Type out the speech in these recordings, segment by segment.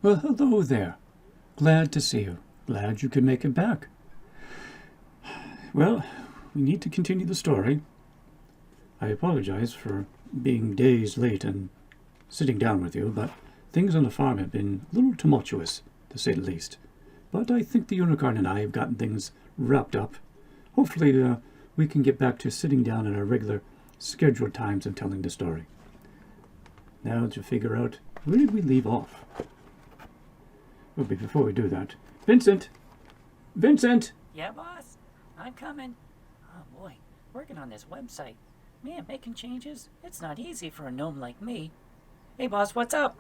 Well, hello there. Glad to see you. Glad you could make it back. Well, we need to continue the story. I apologize for being days late and sitting down with you, but things on the farm have been a little tumultuous, to say the least. But I think the unicorn and I have gotten things wrapped up. Hopefully, we can get back to sitting down at our regular scheduled times and telling the story. Now to figure out, where did we leave off? Well, before we do that, Vincent! Vincent! Yeah, boss? I'm coming. Oh, boy. Working on this website. Man, making changes? It's not easy for a gnome like me. Hey, boss, what's up?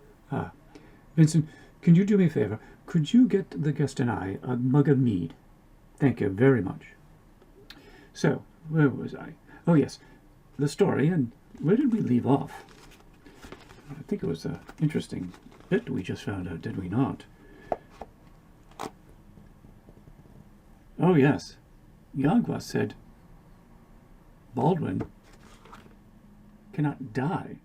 Vincent, can you do me a favor? Could you get the guest and I a mug of mead? Thank you very much. So, where was I? Oh, yes, the story, and where did we leave off? I think it was an interesting bit we just found out, did we not? Oh, yes. Yagwa said Baldwin cannot die.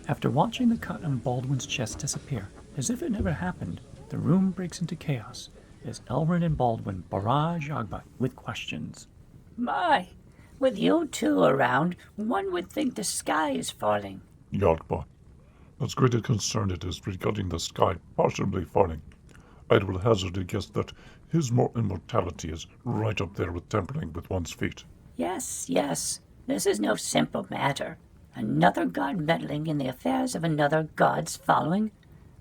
After watching the cut on Baldwin's chest disappear, as if it never happened, the room breaks into chaos as Elrin and Baldwin barrage Yagba with questions. My, with you two around, one would think the sky is falling. Yagba, as great a concern it is regarding the sky possibly falling, I will hazard a guess that his immortality is right up there with tampering with one's feet. Yes, this is no simple matter. Another god meddling in the affairs of another god's following?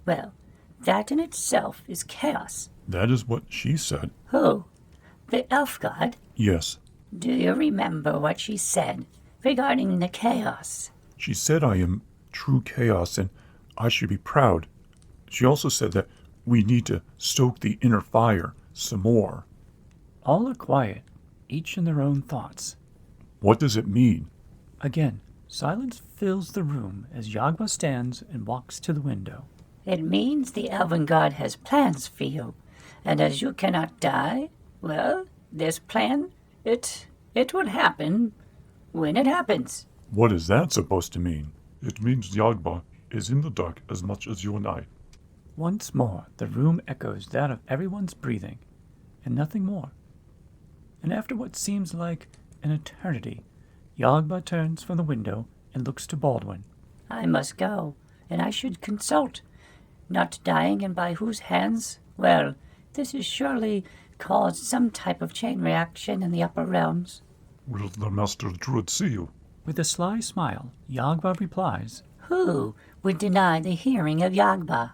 Well, that in itself is chaos. That is what she said. Who? The elf god? Yes. Do you remember what she said regarding the chaos? She said I am true chaos and I should be proud. She also said that we need to stoke the inner fire some more. All are quiet, each in their own thoughts. What does it mean? Again, silence fills the room as Yagba stands and walks to the window. It means the elven god has plans for you, and as you cannot die, well, this plan, it will happen when it happens. What is that supposed to mean? It means Yagba is in the dark as much as you and I. Once more, the room echoes that of everyone's breathing, and nothing more. And after what seems like an eternity, Yagba turns from the window and looks to Baldwin. I must go, and I should consult. Not dying and by whose hands? Well, this has surely caused some type of chain reaction in the upper realms. Will the Master Druid see you? With a sly smile, Yagba replies, Who would deny the hearing of Yagba?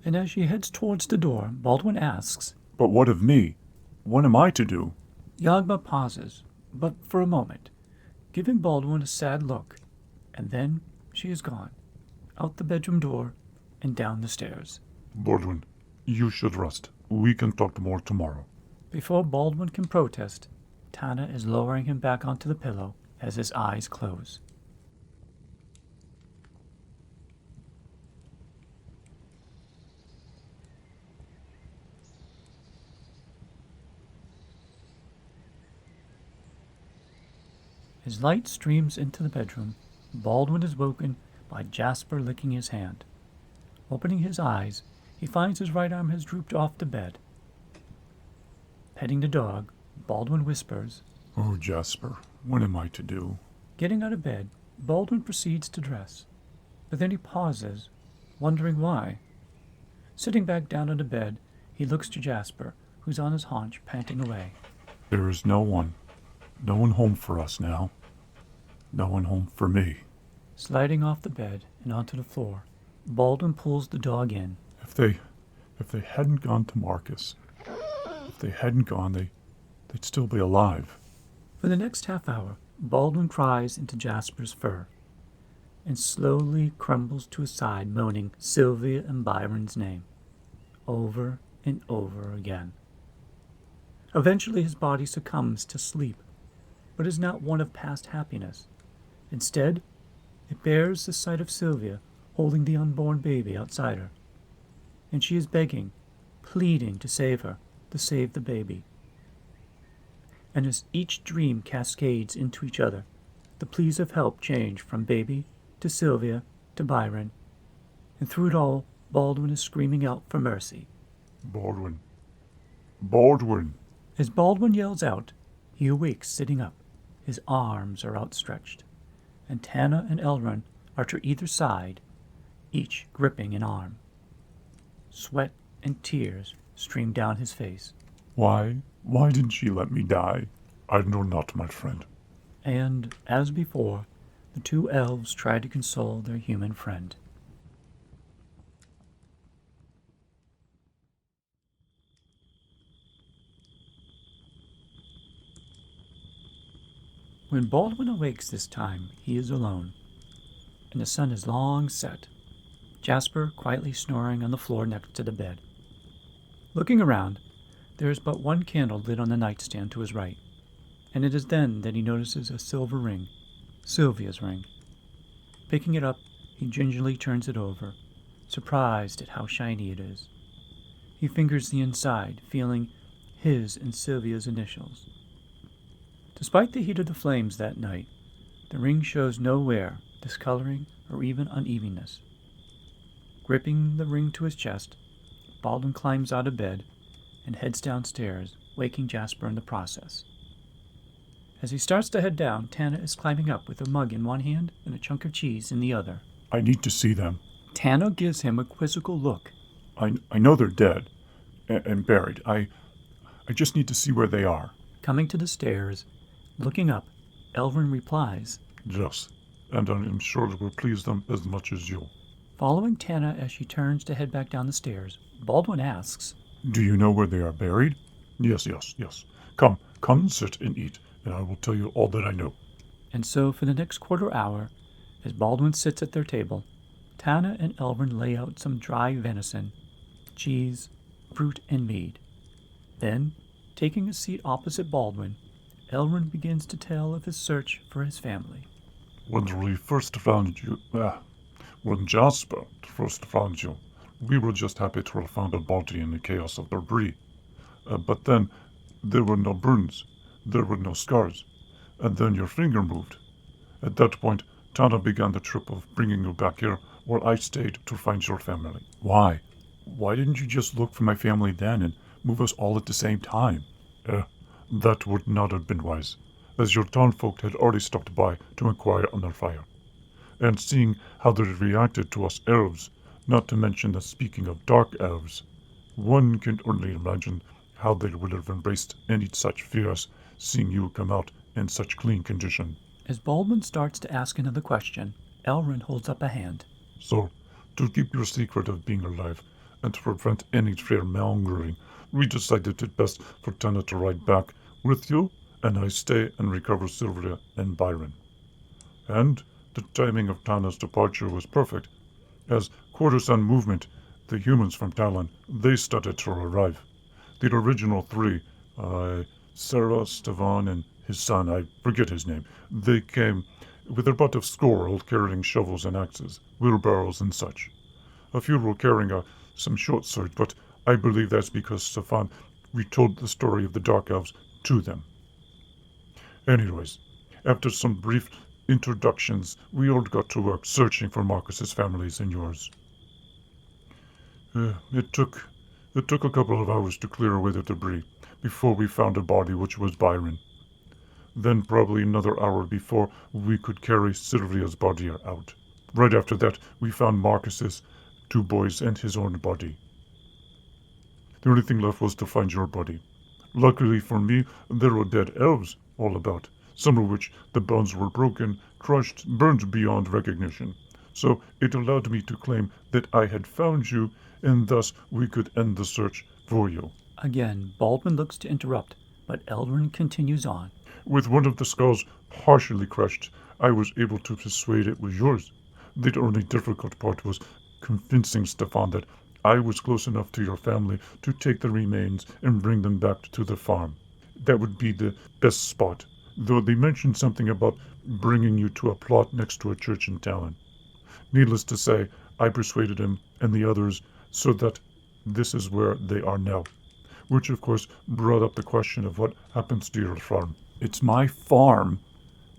and as she heads towards the door, Baldwin asks, But what of me? What am I to do? Yagba pauses, but for a moment, giving Baldwin a sad look, and then she is gone, out the bedroom door and down the stairs. Baldwin, you should rest. We can talk more tomorrow. Before Baldwin can protest, Tana is lowering him back onto the pillow as his eyes close. As light streams into the bedroom, Baldwin is woken by Jasper licking his hand. Opening his eyes, he finds his right arm has drooped off the bed. Petting the dog, Baldwin whispers, Oh, Jasper, what am I to do? Getting out of bed, Baldwin proceeds to dress, but then he pauses, wondering why. Sitting back down on the bed, he looks to Jasper, who's on his haunch, panting away. There is no one home for us now. No one home for me. Sliding off the bed and onto the floor, Baldwin pulls the dog in. If they hadn't gone to Marcus, they'd still be alive. For the next half hour, Baldwin cries into Jasper's fur and slowly crumbles to his side, moaning Sylvia and Byron's name over and over again. Eventually his body succumbs to sleep, but is not one of past happiness. Instead, it bears the sight of Sylvia holding the unborn baby outside her, and she is begging, pleading to save her, to save the baby. And as each dream cascades into each other, the pleas of help change from baby to Sylvia to Byron, and through it all, Baldwin is screaming out for mercy. Baldwin. Baldwin. As Baldwin yells out, he awakes sitting up. His arms are outstretched, and Tana and Elrond are to either side, each gripping an arm. Sweat and tears stream down his face. Why didn't she let me die? I know not, my friend. And, as before, the two elves try to console their human friend. When Baldwin awakes this time, he is alone, and the sun is long set, Jasper quietly snoring on the floor next to the bed. Looking around, there is but one candle lit on the nightstand to his right, and it is then that he notices a silver ring, Sylvia's ring. Picking it up, he gingerly turns it over, surprised at how shiny it is. He fingers the inside, feeling his and Sylvia's initials. Despite the heat of the flames that night, the ring shows no wear, discoloring, or even unevenness. Gripping the ring to his chest, Baldwin climbs out of bed and heads downstairs, waking Jasper in the process. As he starts to head down, Tana is climbing up with a mug in one hand and a chunk of cheese in the other. I need to see them. Tana gives him a quizzical look. I know they're dead and buried. I just need to see where they are. Coming to the stairs, looking up, Elrond replies, Yes, and I'm sure it will please them as much as you. Following Tana as she turns to head back down the stairs, Baldwin asks, Do you know where they are buried? Yes. Come and sit and eat, and I will tell you all that I know. And so for the next quarter hour, as Baldwin sits at their table, Tana and Elrond lay out some dry venison, cheese, fruit, and mead. Then, taking a seat opposite Baldwin, Elrond begins to tell of his search for his family. When Jasper first found you, we were just happy to have found a body in the chaos of debris. But then, there were no burns, there were no scars, and then your finger moved. At that point, Tana began the trip of bringing you back here, where I stayed to find your family. Why? Why didn't you just look for my family then and move us all at the same time? That would not have been wise, as your townfolk had already stopped by to inquire on their fire. And seeing how they reacted to us elves, not to mention that speaking of dark elves, one can only imagine how they would have embraced any such fears, seeing you come out in such clean condition. As Baldwin starts to ask another question, Elrond holds up a hand. So, to keep your secret of being alive, and to prevent any fear-mongering, we decided it best for Tana to ride back with you, and I stay and recover Sylvia and Byron. And the timing of Tana's departure was perfect, as quarter-sun movement, the humans from Talon, they started to arrive. The original three, Sarah, Stevan, and his son, I forget his name, they came with about a score all carrying shovels and axes, wheelbarrows and such. A few were carrying some short swords, but I believe that's because Stefan retold the story of the Dark Elves to them. Anyways, after some brief introductions, we all got to work searching for Marcus's families and yours. It took a couple of hours to clear away the debris before we found a body, which was Byron. Then probably another hour before we could carry Sylvia's body out. Right after that, we found Marcus's 2 boys and his own body. The only thing left was to find your body. Luckily for me, there were dead elves all about, some of which the bones were broken, crushed, burned beyond recognition. So it allowed me to claim that I had found you, and thus we could end the search for you. Again, Baldwin looks to interrupt, but Elrond continues on. With one of the skulls partially crushed, I was able to persuade it was yours. The only difficult part was convincing Stefan that I was close enough to your family to take the remains and bring them back to the farm. That would be the best spot, though they mentioned something about bringing you to a plot next to a church in Talon. Needless to say, I persuaded him and the others so that this is where they are now. which of course brought up the question of what happens to your farm. It's my farm.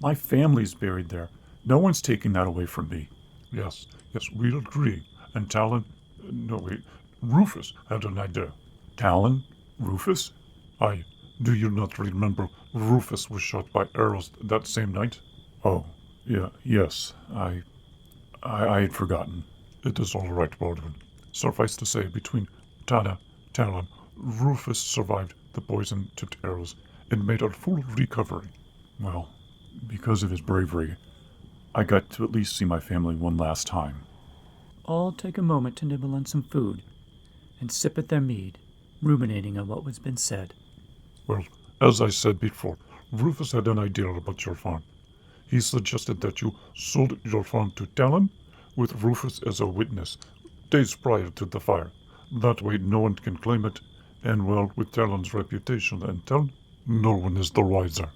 My family's buried there. No one's taking that away from me. Yes, we'll agree. And Talon, no wait, Rufus had an idea. Talon? Rufus? Aye, do you not remember Rufus was shot by arrows that same night? Oh, yes, I had forgotten. It is all right, Baldwin. Suffice to say, between Talon, Rufus survived the poison-tipped arrows and made a full recovery. Well, because of his bravery, I got to at least see my family one last time. All take a moment to nibble on some food and sip at their mead, ruminating on what was been said. Well, as I said before, Rufus had an idea about your farm. He suggested that you sold your farm to Talon, with Rufus as a witness, days prior to the fire. That way no one can claim it, and well, with Talon's reputation and Talon, no one is the wiser.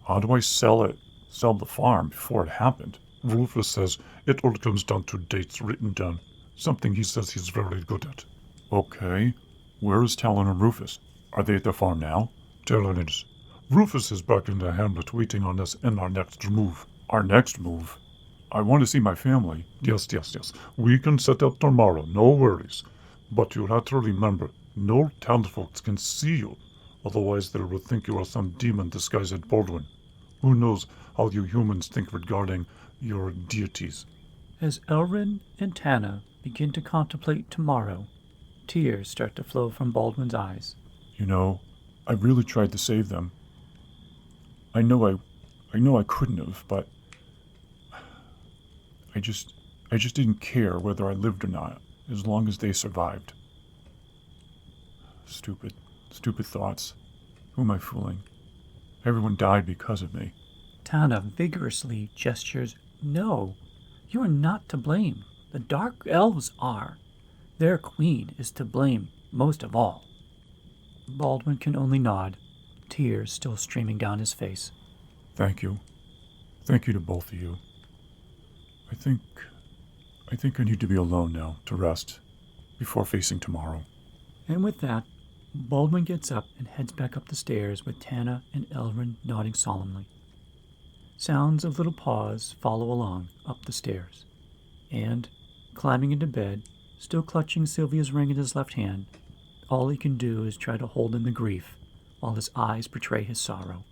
How do I sell it? Sell the farm before it happened? Rufus says it all comes down to dates written down, something he says he's very good at. Okay. Where is Talon and Rufus? Are they at the farm now? Talon is. Rufus is back in the hamlet waiting on us in our next move. Our next move? I want to see my family. Yes. We can set out tomorrow, no worries. But you'll have to remember, no townfolk can see you. Otherwise they will think you are some demon disguised as Baldwin. Who knows how you humans think regarding your deities. As Elrin and Tana begin to contemplate tomorrow, tears start to flow from Baldwin's eyes. You know, I really tried to save them. I know I couldn't have, but I just didn't care whether I lived or not, as long as they survived. Stupid thoughts. Who am I fooling? Everyone died because of me. Tana vigorously gestures, "No, you are not to blame. The Dark Elves are. Their queen is to blame most of all." Baldwin can only nod, tears still streaming down his face. Thank you. Thank you to both of you. I think I need to be alone now, to rest, before facing tomorrow. And with that, Baldwin gets up and heads back up the stairs with Tana and Elrin nodding solemnly. Sounds of little paws follow along up the stairs, and, climbing into bed, still clutching Sylvia's ring in his left hand, all he can do is try to hold in the grief while his eyes betray his sorrow.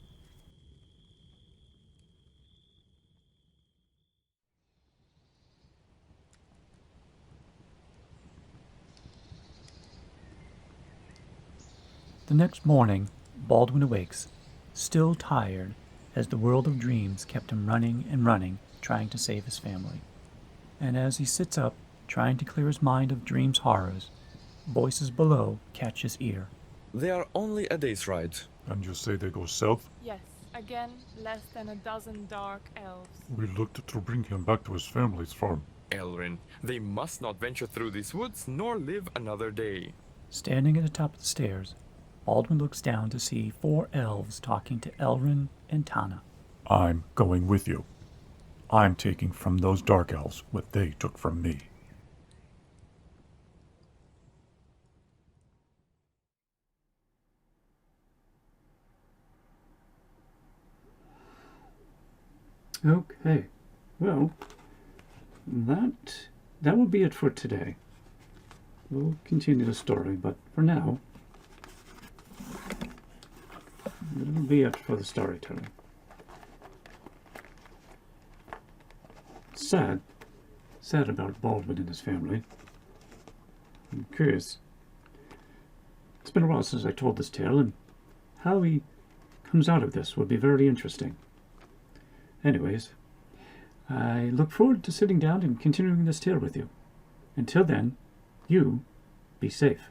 The next morning, Baldwin awakes, still tired, as the world of dreams kept him running and running, trying to save his family. And as he sits up, trying to clear his mind of dreams' horrors, voices below catch his ear. They are only a day's ride. And you say they go south? Yes, again, less than a dozen dark elves. We looked to bring him back to his family's farm. Elrin, they must not venture through these woods nor live another day. Standing at the top of the stairs, Baldwin looks down to see 4 elves talking to Elrin and Tana. I'm going with you. I'm taking from those dark elves what they took from me. Okay, well, that will be it for today. We'll continue the story, but for now, that'll be it for the storytelling. Sad about Baldwin and his family. I'm curious. It's been a while since I told this tale, and how he comes out of this would be very interesting. Anyways, I look forward to sitting down and continuing this tale with you. Until then, you be safe.